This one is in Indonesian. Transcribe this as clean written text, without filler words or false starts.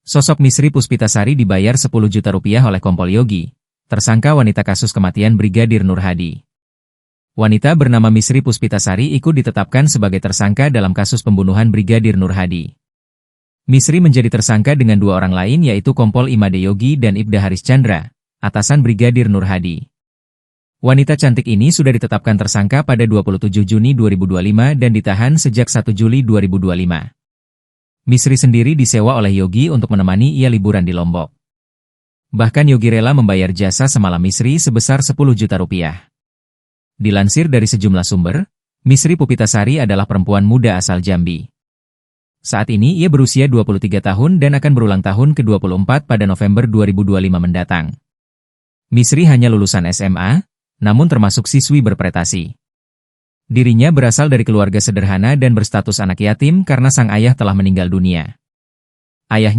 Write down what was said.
Sosok Misri Puspitasari dibayar 10 juta rupiah oleh Kompol Yogi, tersangka wanita kasus kematian Brigadir Nur Hadi. Wanita bernama Misri Puspitasari ikut ditetapkan sebagai tersangka dalam kasus pembunuhan Brigadir Nur Hadi. Misri menjadi tersangka dengan dua orang lain yaitu Kompol Imade Yogi dan Ibda Haris Chandra, atasan Brigadir Nur Hadi. Wanita cantik ini sudah ditetapkan tersangka pada 27 Juni 2025 dan ditahan sejak 1 Juli 2025. Misri sendiri disewa oleh Yogi untuk menemani ia liburan di Lombok. Bahkan Yogi rela membayar jasa semalam Misri sebesar 10 juta rupiah. Dilansir dari sejumlah sumber, Misri Puspitasari adalah perempuan muda asal Jambi. Saat ini ia berusia 23 tahun dan akan berulang tahun ke-24 pada November 2025 mendatang. Misri hanya lulusan SMA, namun termasuk siswi berprestasi. Dirinya berasal dari keluarga sederhana dan berstatus anak yatim karena sang ayah telah meninggal dunia. Ayahnya